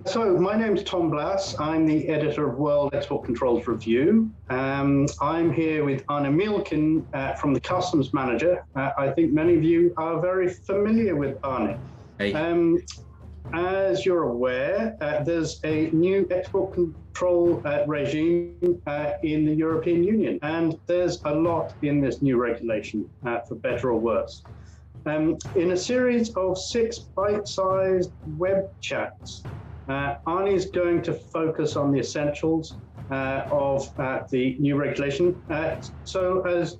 So my name's Tom Blass. I'm the editor of World Export Controls Review. I'm here with Arne Mielken from the Customs Manager. I think many of you are very familiar with Arne. Hey. As you're aware, there's a new export control regime in the European Union, and there's a lot in this new regulation, for better or worse. In a series of 6 bite-sized web chats, Arne is going to focus on the essentials of the new regulation so that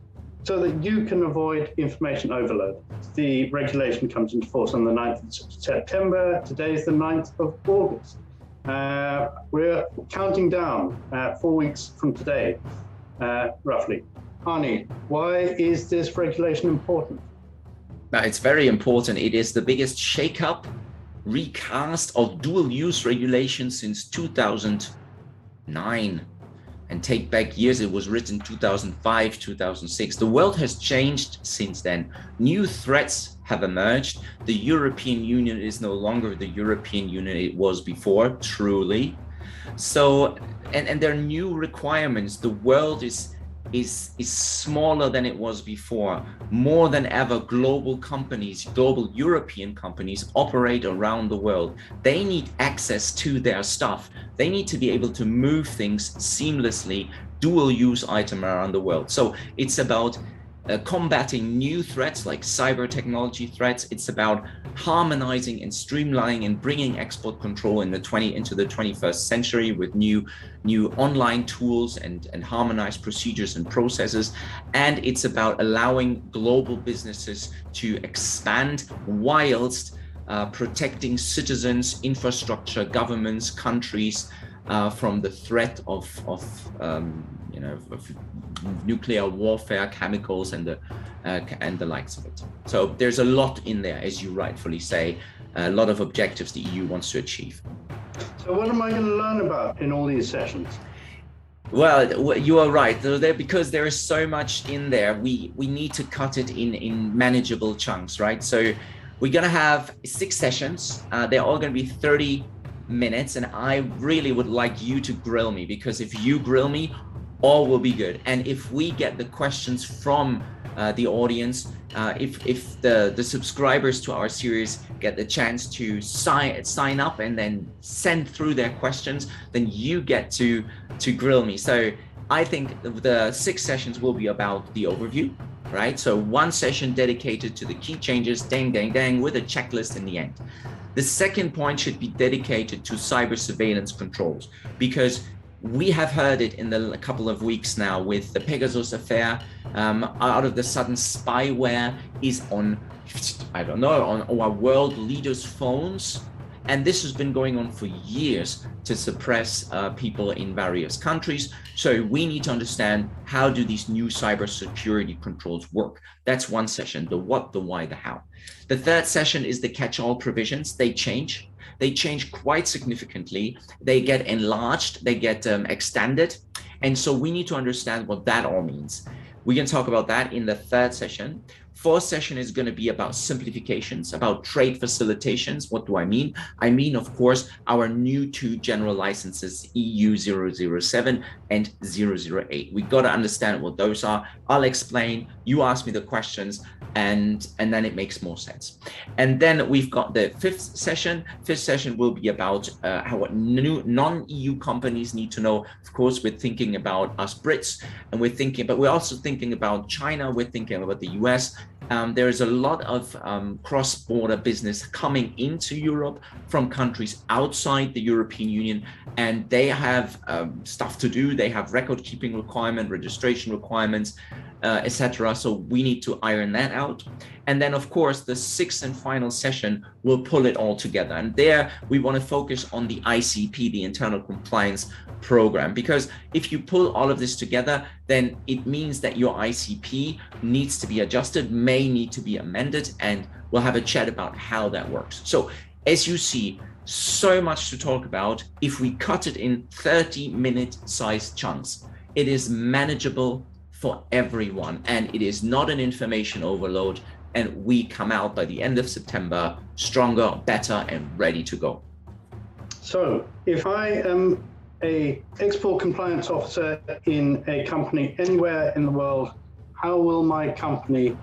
you can avoid information overload. The regulation comes into force on the 9th of September. Today is the 9th of August. We're counting down 4 weeks from today, roughly. Arne, why is this regulation important? It's very important. It is the biggest shake-up, recast of dual-use regulations since 2009. And take back years, it was written 2005, 2006. The world has changed since then. New threats have emerged. The European Union is no longer the European Union it was before, truly. So, and there are new requirements. The world is smaller than it was before. More than ever, global companies, global European companies operate around the world. They need access to their stuff. They need to be able to move things seamlessly, dual use item around the world. So it's about combating new threats like cyber technology threats. It's about harmonizing and streamlining and bringing export control into the 21st century with new online tools and harmonized procedures and processes. And it's about allowing global businesses to expand whilst protecting citizens, infrastructure, governments, countries from the threat of nuclear warfare, chemicals, and the likes of it. So there's a lot in there, as you rightfully say, a lot of objectives the EU wants to achieve. So what am I going to learn about in all these sessions? Well, you are right. Because there is so much in there, we need to cut it in manageable chunks, right? So we're going to have 6 sessions. They're all going to be 30 minutes, and I really would like you to grill me, because if you grill me, all will be good. And if we get the questions from the audience, if the subscribers to our series get the chance to sign up and then send through their questions, then you get to grill me. So I think the 6 sessions will be about the overview, right? So 1 session dedicated to the key changes, dang, with a checklist in the end. The second point should be dedicated to cyber surveillance controls, because we have heard it in a couple of weeks now with the Pegasus affair. Out of the sudden, spyware is on, on our world leaders' phones. And this has been going on for years to suppress people in various countries. So we need to understand, how do these new cybersecurity controls work? That's 1 session, the what, the why, the how. The third session is the catch-all provisions. They change. They change quite significantly. They get enlarged, they get extended. And so we need to understand what that all means. We can talk about that in the 3rd session. 4th session is going to be about simplifications, about trade facilitations. What do I mean? I mean, of course, our new 2 general licenses, EU 007 and 008. We got to understand what those are. I'll explain, you ask me the questions, and then it makes more sense. And then we've got the 5th session. 5th session will be about what new non-EU companies need to know. Of course, we're thinking about us Brits, and but we're also thinking about China. We're thinking about the US. There is a lot of cross-border business coming into Europe from countries outside the European Union, and they have stuff to do. They have record-keeping requirements, registration requirements, etc. So we need to iron that out. And then, of course, the 6th and final session will pull it all together. And there we want to focus on the ICP, the Internal Compliance Program, because if you pull all of this together, then it means that your ICP needs to be adjusted, may need to be amended, and we'll have a chat about how that works. So as you see, so much to talk about. If we cut it in 30-minute sized chunks, it is manageable for everyone, and it is not an information overload, and we come out by the end of September stronger, better, and ready to go. So if I am a export compliance officer in a company anywhere in the world, how will my company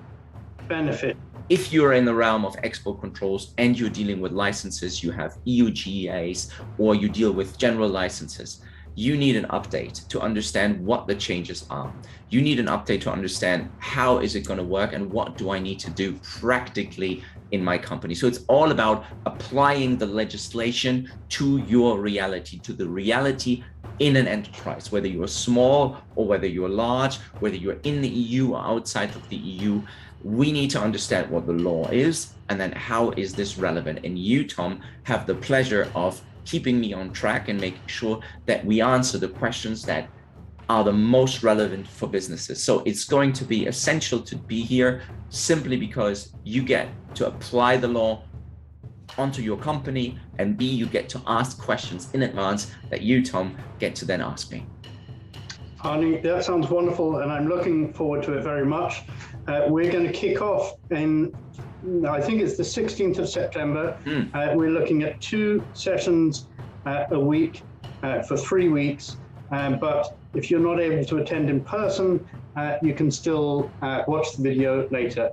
benefit? If you're in the realm of export controls and you're dealing with licenses, you have EU GEAs or you deal with general licenses, you need an update to understand what the changes are. You need an update to understand how is it going to work and what do I need to do practically in my company. So it's all about applying the legislation to your reality, to the reality in an enterprise, whether you're small or whether you're large, whether you're in the EU or outside of the EU. We need to understand what the law is and then how is this relevant. And you, Tom, have the pleasure of keeping me on track and making sure that we answer the questions that are the most relevant for businesses. So it's going to be essential to be here simply because you get to apply the law onto your company, and B, you get to ask questions in advance that you, Tom, get to then ask me. Arne, that sounds wonderful, and I'm looking forward to it very much. We're going to kick off in, I think it's the 16th of September. We're looking at 2 sessions a week for 3 weeks. But if you're not able to attend in person, you can still watch the video later.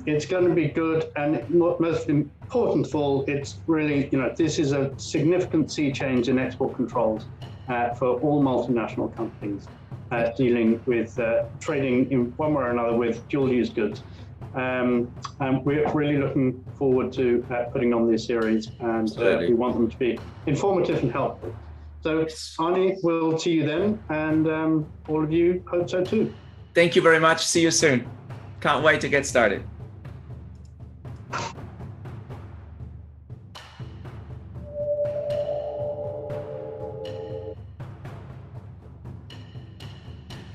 It's going to be good, and most important of all, it's really, this is a significant sea change in export controls for all multinational companies dealing with trading in one way or another with dual-use goods. And we're really looking forward to putting on this series, and we want them to be informative and helpful. So, Arne, we'll see you then, and all of you hope so too. Thank you very much. See you soon. Can't wait to get started.